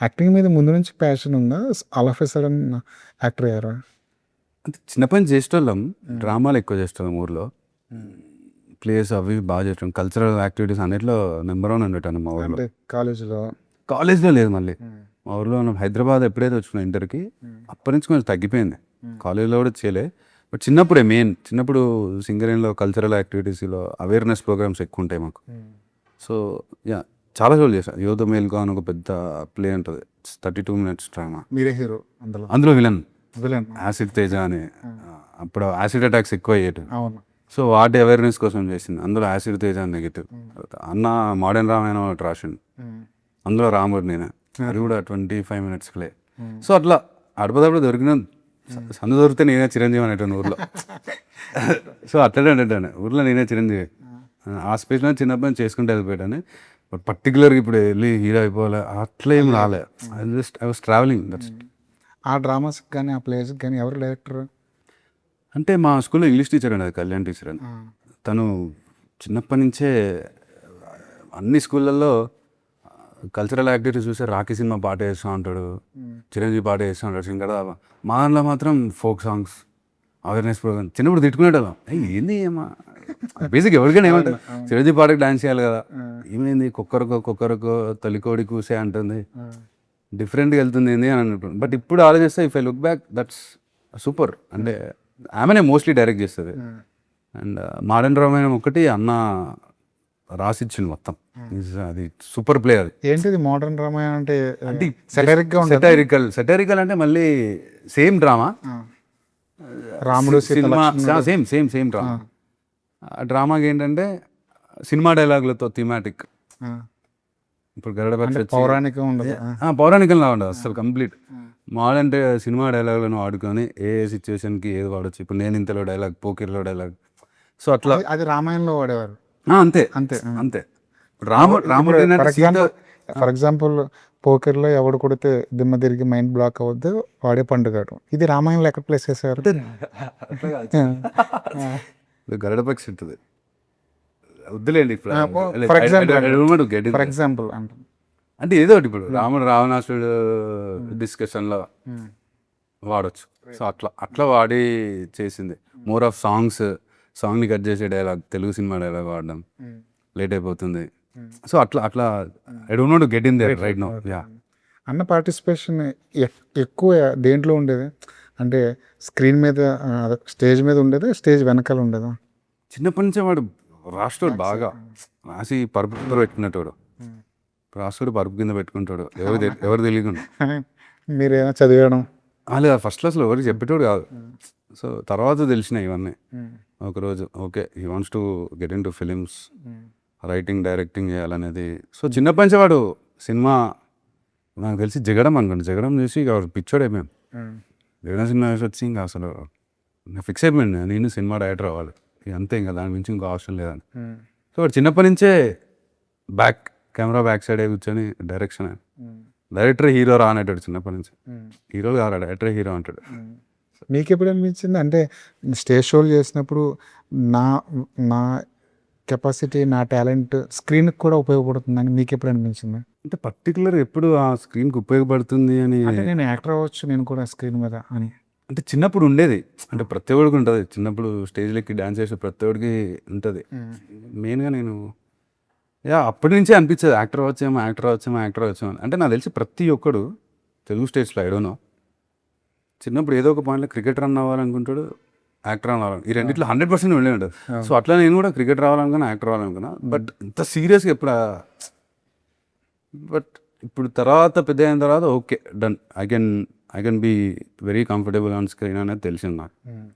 Acting మీద ముందు నుంచి ప్యాషన్ ఉందా? All of a sudden actor అయ్యారా? అంటే చిన్నప్పటి నుంచి చేసేటోళ్ళం, డ్రామాలు ఎక్కువ చేసేటోళ్ళం ఊర్లో. ప్లేస్ అవి బాగా చేస్తాం, కల్చరల్ యాక్టివిటీస్ అన్నిట్లో నెంబర్ 1 ఉండేటాను మా ఊర్లో. అంటే కాలేజీలో కాలేజ్లో లేదు మళ్ళీ, మా ఊర్లో మనం హైదరాబాద్ ఎప్పుడైతే వచ్చిన ఇంటర్కి అప్పటి నుంచి కొంచెం తగ్గిపోయింది. కాలేజ్లో కూడా చేయలే, బట్ చిన్నప్పుడే చిన్నప్పుడు సింగరేణిలో కల్చరల్ యాక్టివిటీస్లో అవేర్నెస్ ప్రోగ్రామ్స్ ఎక్కువ ఉంటాయి మాకు. సో యా, చాలా షోలు చేశాను. యోధ మేల్కా అని ఒక పెద్ద ప్లే ఉంటుంది, 32 minutes డ్రామా. మీరే హీరో అందులో విలన్ విలన్. యాసిడ్ తేజ అని. అప్పుడు యాసిడ్ అటాక్స్ ఎక్కువ అయ్యేటి, అవును. సో వాటి అవేర్నెస్ కోసం చేసింది. అందులో యాసిడ్ తేజ నెగిటివ్. అన్న మోడర్న్ రామాయణం ఒకటి రాసిండు, అందులో రాముడు నేను, అది కూడా 25 minutes ప్లే. సో అట్లా అడపదప్పుడు దొరికిన సందు దొరికితే నేనే చిరంజీవి అనేటాను ఊర్లో. సో అట్లనే ఉండేటాను ఊర్లో, నేనే చిరంజీవి. ఆ స్పేస్లో చిన్నప్పటి నుంచి చేసుకుంటూ వెళ్ళిపోయాను. బట్ పర్టికులర్గా ఇప్పుడు వెళ్ళి హీరో అయిపోవాలి అట్లా ఏం రాలే. I was travelling, that's. ఆ డ్రామాస్కి కానీ ఆ ప్లేస్కి కానీ ఎవరు డైరెక్టర్? అంటే మా స్కూల్లో ఇంగ్లీష్ టీచర్ అండి, అది కళ్యాణ్ టీచర్ అని. తను చిన్నప్పటి నుంచే అన్ని స్కూళ్ళల్లో కల్చరల్ యాక్టివిటీస్ చూస్తే రాఖీ సినిమా పాట వేస్తూ ఉంటాడు, చిరంజీవి పాట వేస్తూ ఉంటాడు, సింగర్. మా దాంట్లో మాత్రం ఫోక్ సాంగ్స్, అవేర్నెస్ ప్రోగ్రామ్. చిన్నప్పుడు తిట్టుకునేటోళ్ళం, ఏంది ఏమా బేసిక్ ఎవరికైనా ఏమంటారు, చిరంజీవి పాటకి డాన్స్ చేయాలి కదా, ఏమైంది కుక్కరకో తొలికోడి కూసే అంటుంది, డిఫరెంట్గా వెళ్తుంది ఏంది అని అనుకుంటున్నాను. బట్ ఇప్పుడు ఆలోచిస్తే if I look back that's super. అంటే ఆమెనే మోస్ట్లీ డైరెక్ట్ చేస్తుంది. అండ్ మోడర్న్ రామాయణం ఒకటి అన్న రాసిచ్చింది మొత్తం, అది సూపర్ ప్లే. అది ఏంటిది మోడర్న్ రామాయణం అంటే? అంటే సెటరిక్గా ఉంటుంది. సెటరికల్ అంటే మళ్ళీ సేమ్ డ్రామా, రాముడు సినిమా సేమ్ డ్రామా. ఆ డ్రామాకి ఏంటంటే సినిమా డైలాగులతో థీమాటిక్. ఇప్పుడు గరుడపక్షి పౌరాణికం ఉండదు, పౌరాణికంలా ఉండదు అసలు, కంప్లీట్ మోడర్న్ సినిమా డైలాగులను వాడుకొని ఏ సిచ్యువేషన్కి ఏది వాడచ్చు. ఇప్పుడు నేను ఇంతలో డైలాగ్, పోకిర్లో డైలాగ్. సో అట్లా అది రామాయణంలో వాడేవారు. అంతే. రాముడు ఫర్ ఎగ్జాంపుల్ పోకర్లో ఎవడు కొడితే దిమ్మ తిరిగి మైండ్ బ్లాక్ అవుద్ది వాడే పండుగాడు. ఇది రామాయణంలో ఎక్కడ ప్లేస్ చేసేవారు? గరుడపక్షి ఉంటుంది, వద్దులేండి ఇప్పుడు. ఫర్ ఎగ్జాంపుల్ అంటే ఏదో ఒకటి ఇప్పుడు రాముడు రావణాసుడు డిస్కషన్లో వాడచ్చు. సో అట్లా వాడి చేసింది. మోర్ ఆఫ్ సాంగ్ని కట్ చేసే డైలాగ్, తెలుగు సినిమా డైలాగ్ వాడడం లేట్ అయిపోతుంది. సో అట్లా I don't know to get in there right now. Yeah, అన్న పార్టిసిపేషన్ ఎక్కువ దేంట్లో ఉండేది? అంటే స్క్రీన్ మీద, స్టేజ్ మీద ఉండేది, స్టేజ్ వెనకాల ఉండేదా? చిన్నప్పటి నుంచే వాడు రాష్ట్రుడు బాగా రాసి పరుపు కింద పెట్టుకునేటోడు, రాష్ట్రుడు పరుపు కింద పెట్టుకుంటాడు, ఎవరు తెలియకుండా. మీరేమో చదివేయడం లేదా ఫస్ట్ క్లాస్లో ఎవరికి చెప్పేటోడు కాదు. సో తర్వాత తెలిసినాయి ఇవన్నీ. ఒకరోజు okay, he wants to get in to films, writing directing చేయాలనేది. సో చిన్నప్పటి నుంచి వాడు సినిమా, నాకు తెలిసి జగడం అనుకోండి, జగడం చూసి ఇక పిచ్చోడు అయిపోయాం. జగడం సినిమా చూసి వచ్చి ఇంకా అసలు ఫిక్స్ అయిపోయింది, నేను సినిమా డైరెక్టర్ అవ్వాలి, ఇక అంతే, ఇంకా దాని మించి ఇంకో ఆప్షన్ లేదని. సో వాడు చిన్నప్పటి నుంచే కెమెరా బ్యాక్ సైడ్ కూర్చొని డైరెక్షన్, డైరెక్టర్ హీరో రా అనేటాడు చిన్నప్పటి నుంచి. హీరోలు కాదు, డైరెక్టర్ హీరో అంటాడు. మీకు ఎప్పుడు అనిపించింది అంటే స్టేజ్ షోలు చేసినప్పుడు నా కెపాసిటీ, నా టాలెంట్ స్క్రీన్కి కూడా ఉపయోగపడుతుందని మీకు ఎప్పుడు అనిపించింది? అంటే పర్టికులర్ ఎప్పుడు ఆ స్క్రీన్కి ఉపయోగపడుతుంది అని, అంటే నేను యాక్టర్ అవ్వచ్చు నేను కూడా స్క్రీన్ మీద అని. అంటే చిన్నప్పుడు ఉండేది, అంటే ప్రతి ఒక్కడికి ఉంటుంది. చిన్నప్పుడు స్టేజ్లకి డాన్స్ చేసే ప్రతి ఒక్కడికి ఉంటుంది. మెయిన్గా నేను అప్పటి నుంచే అనిపించేది యాక్టర్ వచ్చేమో అంటే నాకు తెలిసి ప్రతి ఒక్కడు తెలుగు స్టేట్స్లో ఐడోనో చిన్నప్పుడు ఏదో ఒక పాయింట్లో క్రికెటర్ రన్ అవ్వాలనుకుంటాడు, యాక్టర్ అవ్వాలని, ఈ రెండిట్లో 100% వెళ్ళి ఉంటుంది. సో అట్లా నేను కూడా క్రికెట్ రావాలనుకున్నా, యాక్టర్ రావాలనుకున్నా. బట్ ఇంత సీరియస్గా ఎప్పుడు, బట్ ఇప్పుడు తర్వాత పెద్ద అయిన తర్వాత okay done, I can be very comfortable on screen అనేది తెలిసింది నాకు.